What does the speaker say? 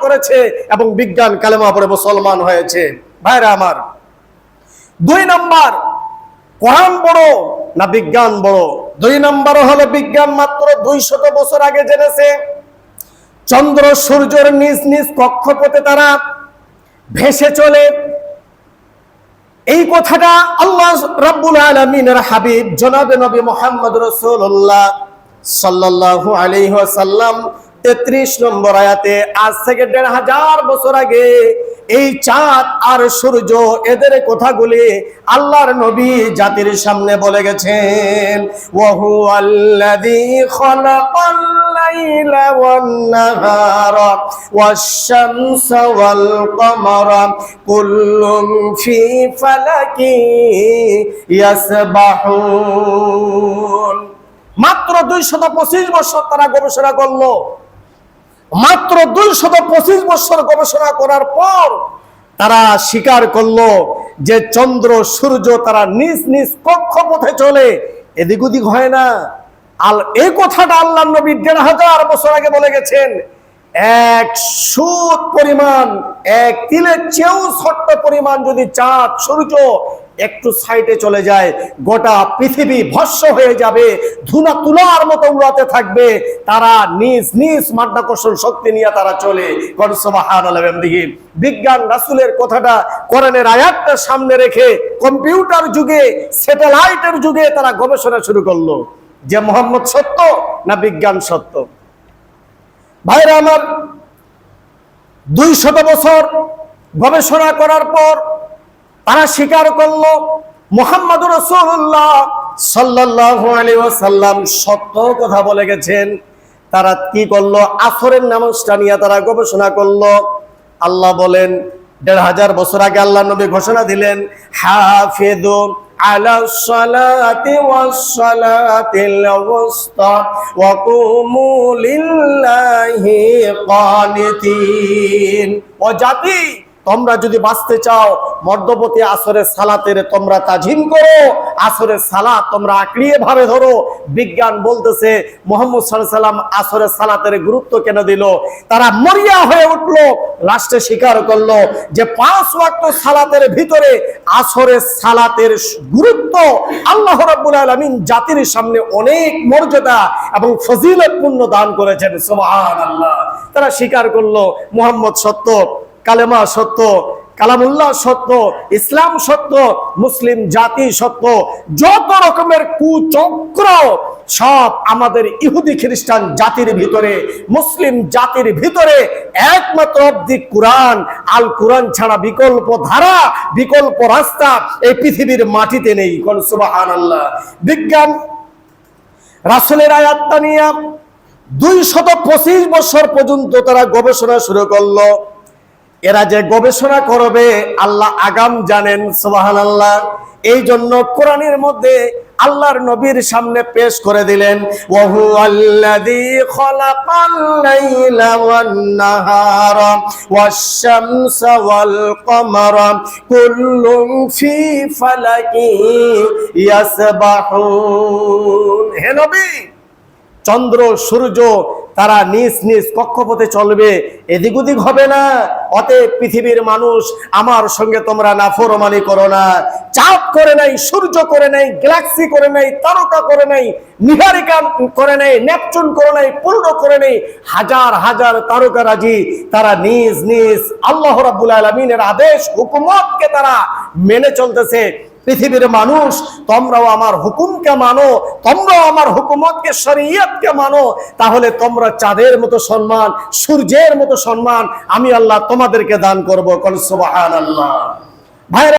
করেছে এবং বিজ্ঞান কালেমা পড়ে মুসলমান হয়েছে। ভাইরা আমার, 2 নম্বর, কোরআন বড় না বিজ্ঞান বড়? 2 নম্বর হলো বিজ্ঞান মাত্র 200 বছর আগে জেনেছে চন্দ্র সূর্যের নিজ নিজ কক্ষপথে তারা ভেসে চলে। এই কথাটা আল্লাহ রাব্বুল আলামিনের হাবিব জনাবে নবী মুহাম্মদ রাসূলুল্লাহ সাল্লাল্লাহু আলাইহি ওয়াসাল্লাম 33 নম্বর আয়াতে আজ থেকে 1500 বছর আগে এই চাঁদ আর সূর্য এদের কথাগুলি আল্লাহর নবী জাতির সামনে বলে গেছেন। ওয়া হুয়াল্লাযী খালাকাল লাইলা ওয়ান নাহারা ওয়াশ-শামসা ওয়াল কমারা কুল্লুন ফি ফালাকি ইয়াসবাহুন। মাত্র 225 বছর তারা গবেষণা করলো। মাত্র 225 বছর গবেষণা করার পর তারা স্বীকার করলো যে চন্দ্র সূর্য তারা নিজ নিজ কক্ষপথে চলে, এদিক ওদিক হয় না। এই কথাটা আল্লাহর নবী 1500 বছর আগে বলে গেছেন। এক সুত পরিমাণ, এক তিলের চেয়েও ছোট্ট পরিমাণ যদি চাঁদ সূর্য একটু সাইডে চলে যায়, গোটা পৃথিবী ভস্ম হয়ে যাবে, ধুনা তুলার মতো উড়াতে থাকবে। তারা নিজ নিজ মাধ্যাকর্ষণ শক্তি নিয়ে তারা চলে। সুবহানাল্লাহ। বিজ্ঞান রাসূলের কথাটা, কোরআনের আয়াতটা সামনে রেখে কম্পিউটার যুগে, স্যাটেলাইটের যুগে তারা গবেষণা শুরু করলো যে মুহাম্মদ সত্য না বিজ্ঞান সত্য। ভাইরা আমার, 200 বছর গবেষণা করার পর তারা স্বীকার করলো মুহাম্মদুর রাসূলুল্লাহ সাল্লাল্লাহু আলাইহি ওয়াসাল্লাম সত্য কথা বলে গেছেন। তারা কি করলো? আসরের নামাজটা নিয়ে তারা গবেষণা করলো। আল্লাহ বলেন 1500 বছর আগে আল্লাহ নবী ঘোষণা দিলেন, হাফিযু আলাস সালাতি ওয়াস সালাতিল ওয়াসতা ওয়া কুমু লিল্লাহি কানিতিন। ও জাতি, তোমরা যদি বাঁচতে চাও মধ্যবর্তী আসরের সালাতের তোমরা তাজিম করো, আসরের সালাত তোমরা আঁকড়িয়ে ভাবে ধরো। বিজ্ঞান বলতেছে মুহাম্মদ সাল্লাল্লাহু আলাইহি ওয়াসাল্লাম আসরের সালাতের গুরুত্ব কেন দিল? তারা মরিয়া হয়ে উঠলো, লাস্টে স্বীকার করলো যে 5 ওয়াক্ত সালাতের ভিতরে আসরের সালাতের গুরুত্ব আল্লাহ রাব্বুল আলামিন জাতির সামনে অনেক মর্যাদা এবং ফজিলতপূর্ণ দান করেছেন। সুবহানাল্লাহ। তারা স্বীকার করলো মুহাম্মদ সত্য, কালেমা সত্য, কালামুল্লাহ সত্য, ইসলাম সত্য, মুসলিম জাতি সত্য। যত রকমের কুচক্র সব আমাদের ইহুদি খ্রিস্টান জাতির ভিতরে, মুসলিম জাতির ভিতরে একমাত্র অব্দি কোরআন, আল কোরআন ছাড়া বিকল্প ধারা, বিকল্প রাস্তা এই পৃথিবীর মাটিতে নেই। সুবহানাল্লাহ। বিজ্ঞান রাসূলের আয়াতটা নিয়ে 225 বছর পর্যন্ত তারা গবেষণা শুরু করলো। এরা যে গবেষণা করবে আল্লাহ আগাম জানেন। সুবহানাল্লাহ। এই জন্য কোরআনের মধ্যে আল্লাহর নবীর সামনে পেশ করে দিলেন, ওয়া হুয়াল্লাযী খালাকাল লাইলা ওয়ান নাহারা ওয়াশ-শামসা ওয়াল কমারা কুল্লুন ফি ফালাকি ইয়াসবাহুন। হে নবী, চন্দ্র সূর্য তারা নিজ নিজ কক্ষপথে চলবে, এদিক ওদিক হবে না। অতএব পৃথিবীর মানুষ, আমার সঙ্গে তোমরা নাফরমানি করো না। চাঁদ করে নাই, সূর্য করে নাই, গ্যালাক্সি করে নাই, তারকা করে নাই, নিহারিকা করে নাই, নেপচুন করে নাই, প্লুটো করে নাই, হাজার হাজার তারকারাজি তারা নিজ নিজ আল্লাহ রাব্বুল আলামিনের আদেশ হুকুমতকে তারা মেনে চলতেছে। পৃথিবীর মানুষ, তোমরাও আমার হুকুমকে মানো, তোমরাও আমার হুকুমতকে, শরীয়তকে মানো, তাহলে তোমরা চাঁদের মতো সম্মান, সূর্যের মতো সম্মান আমি আল্লাহ তোমাদেরকে দান করব। সুবহানাল্লাহ। ভাইরা